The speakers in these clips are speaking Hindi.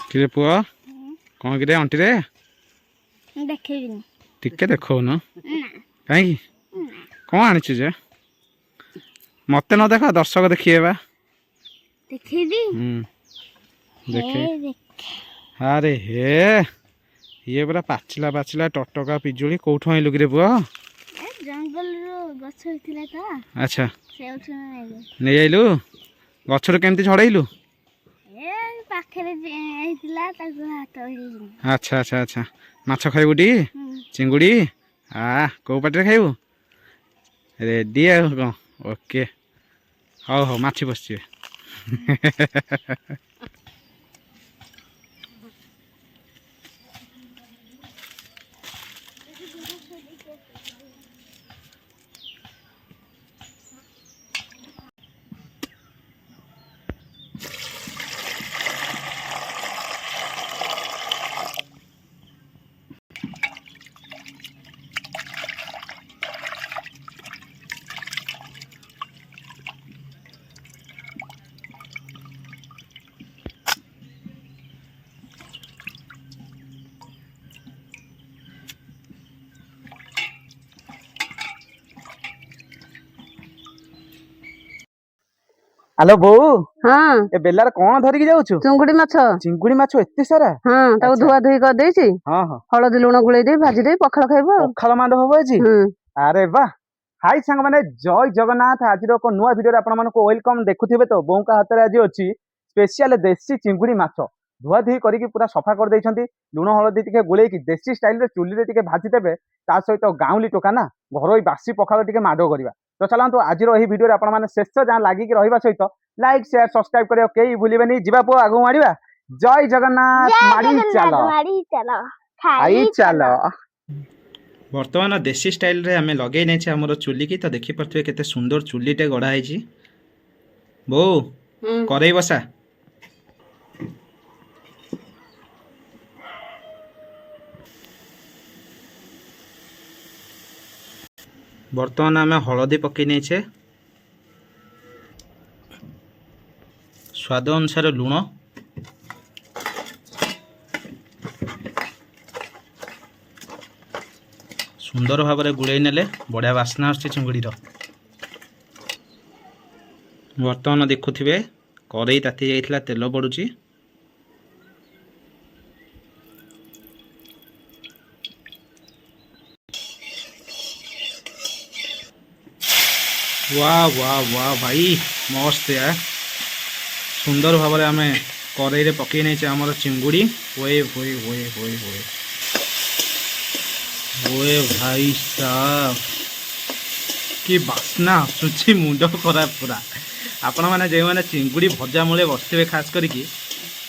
किरे पुआ कौन किरे आंटी रे देखिबिनी टिके देखौन कहीं कौन आनी जे मत न देख दर्शक देखिए बा देखिबी देखे अरे हे ये पूरा पाचिला पाचिला टटका पिजुली कोठो आइलु किरे पुआ जंगल रो गछ होइतिला त अच्छा से उठने नहीं आइलु गछर केमती झड़ाइलु ए पाखरे आइतिला ताको हाथ ओढी अच्छा अच्छा अच्छा माछ खाइबु टी चिंगुड़ी को पाटे खाइबु रेडी आ ओके हाँ हाँ माछी बसचे हेलो बो हाँ ए बेलार कौन धरिकी जाउछु चुंगुड़ी माछ चिंगुड़ी माछ एते सारा हाँ ताको अच्छा। धुआ धुई कर देछि हाँ हाँ हळदी लुण गुळेई दे भाजी दे पखाळ खाइबो पखाल मांड हबो आजी अरे वाह हाई सांग माने जय जगन्नाथ आज को नुआ वीडियो रे आपण मानको वेलकम देखुथिबे तो बोंका हाथ रे आज अछि स्पेशल देसी चिंगुड़ी माछ धुआ धुई करिकी पूरा सफा कर दैछंती लुण हळदी टिके गुळेई की देसी स्टाइल रे चुली रे टिके भाजी देबे ता सहित गाउली टोका ना घरोई बासी पखाल टिके माडो करिवा तो चलंतु आज रो एही वीडियो रे आपण माने शेष जा लागि की रहिबा सहित लाइक शेयर सब्सक्राइब करियो केई भूलिबेनी जिबा पो आगु मारिबा जय जगन्नाथ मारी चलो खाई चलो बर्तमान देसी स्टाइल रे हमें लगे नहीं छे हमर चुली की तो देखि परथवे केते सुंदर चुलीटे गढ़ा है छी बो करई बसा बर्तमान आम हलदी पकई नहीं छे स्वाद अनुसार लुण सुंदर भाव में गुड़े नेले बढ़िया बास्ना आछे चिंगुड़ी बर्तमान देखुथिबे कड़ई ताती जाइथिला तेल पड़ुची वाह वाह वाह भाई मस्त यार सुंदर भाव में आम कड़ई रे पकई नहीं आमर चिंगुड़ी ओए होए होए होए होए ओए भाई साहब कि बास्ना आसुची मुंड खराब पूरा आपण मैंने जो मैंने चिंगुड़ी भजा मूले बसते खास करके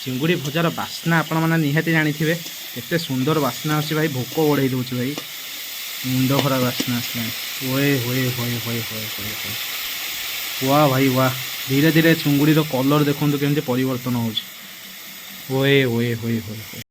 चिंगुड़ी भजार बास्ना आपण मैंने निहाती जानी थे केते सुंदर बास्ना आसी भाई भोक बढ़ाई दूची भाई मुंड खराब बास्ना आसला ओए होए होए होए होए होए वाह भाई वाह धीरे धीरे चिंगुड़ी कलर देखो केमती परिवर्तन हो ओए होए होए होए होए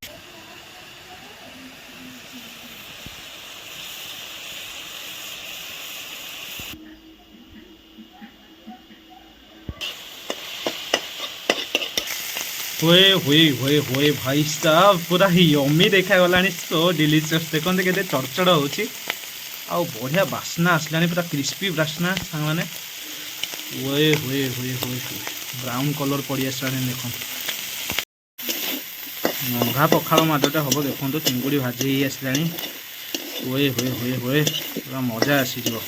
हुए हुए हुए हुए भाई साहब पूरा यमी देखा गला सो डिलीशियस देखते के चड़चड़ हो बढ़िया बास्ना आसला पूरा क्रिस्पी बास्ना सांग मैंने हुए हुए हुए हुए ब्राउन कलर पड़ आसला देख मंगा पखाड़ माडटा हम देखो चिंगुड़ी भाजी आसला हुए हुए हुए हुए पूरा मजा आसी चलो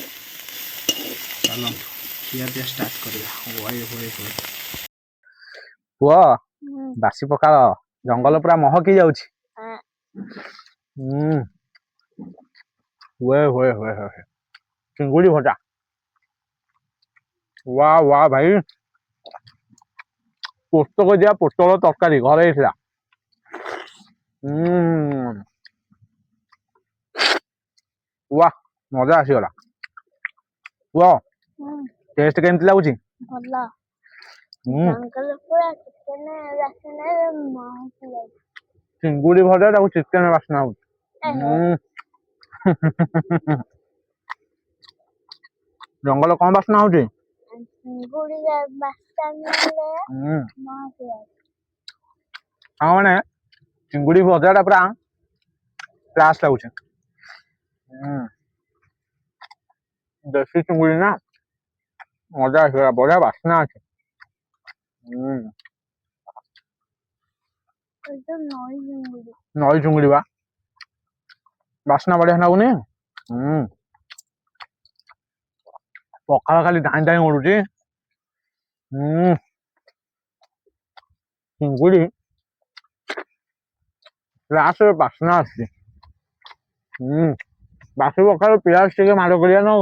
खिया पिया स्टार्ट करिया हुए हुए हुए पुआ बासी पखाल जंगल पूरा महकी जाउछि हुए हुए हुए हुए चिंगुड़ी भजा वाह वाह भाई पोस्तक दिया पोटल तरकारी घरे वाह मजा आसीगला वाह टेस्ट केमती लागुछि भला जंगल पूरा कितने रखने महक लाग चिंगुड़ी भजा ताको चिकेन बास्ना हो जंगल कौन बास्ना हो चिंगुड़ी बास्ना ले महक लाग हाँ मैंने ଚିଙ୍ଗୁଡି ଭଜାଟା ପୁରା କ୍ଲାସ୍ ଲାଗୁଛି। ଦେଶୀ ଚିଙ୍ଗୁଡି ନା ମଜା ଆସିଗଲା, ବଢିଆ ବାସ୍ନା ଅଛି। ନଈ ଚିଙ୍ଗୁଡି ବା ବାସ୍ନା ବଢିଆ ଲାଗୁନି। ପଖାଳ ଖାଲି ଧାଇଁ ଧାଇଁ ଉଡୁଛି। ଚିଙ୍ଗୁଡି କ୍ଲାସ୍ ବାସ୍ନା ଆସୁଛି। ବାସି ପଖାଳ ପିଆଜ ଟିକେ ମାଡ କରିବା ନା।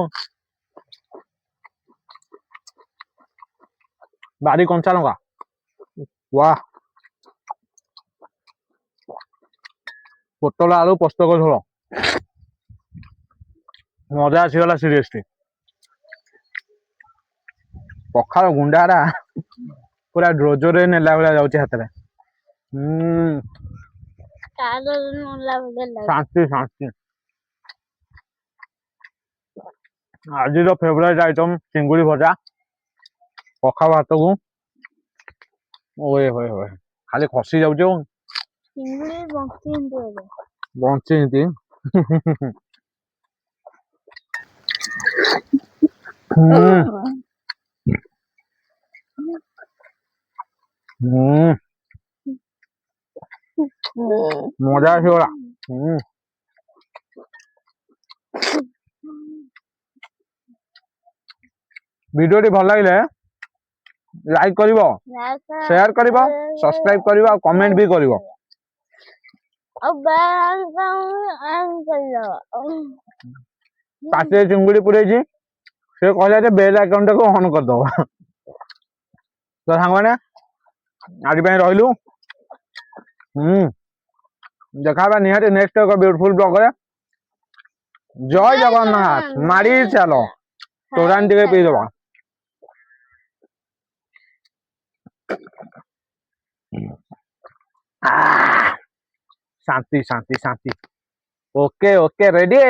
ବାରି କଞ୍ଚା ଲଙ୍କା, ୱାହ। ପୋଟଳ ଆଳୁ ପୋସ୍ତକ ଝୋଳ, ମଜା ଆସିଗଲା ସିରିୟସଲି। ପଖାଳ ଗୁଣ୍ଡାରା ପୁରା ଡ୍ରୋଜରରେ ନେଲା ଭଳିଆ ଯାଉଛି ହାତରେ। ଶାନ୍ତି ଶାନ୍ତି। ଆଜିର ଫେଭରାଇଟ ଆଇଟମ ଚିଙ୍ଗୁଡି ଭଜା, ପଖାଳ ଭାତକୁ ଓଏ ହୋଏ ହୋଏ ଖାଲି ଖସି ଯାଉଛି ଆଉ। ବଞ୍ଚିନ୍ତି। ମଜା ଆସିଗଲା। ଭିଡିଓଟି ଭଲ ଲାଗିଲେ ଲାଇକ୍ କରିବ, ସେୟାର କରିବ, ସବସ୍କ୍ରାଇବ କରିବ ଆଉ କମେଣ୍ଟ ବି କରିବ। ପାଟିରେ ଚିଙ୍ଗୁଡି ପୁରେଇଛି, ସେ କହିଲା ଯେ ବେଲ ଆଇକନ୍ ଟାକୁ ଅନ୍ କରିଦବ। ତ ସାଙ୍ଗମାନେ ଆଜି ପାଇଁ ରହିଲୁ। ଦେଖା ହେବା ନିହାତି ନେକ୍ସଟ ଏକ ବିୟୁଟିଫୁଲ ବ୍ଲଗରେ। ଜୟ ଜଗନ୍ନାଥ। ମାଡି ଚାଲ, ତୋରାଣି ଟିକେ ପିଇଦବା। ଶାନ୍ତି ଶାନ୍ତି ଶାନ୍ତି। Okay okay ready.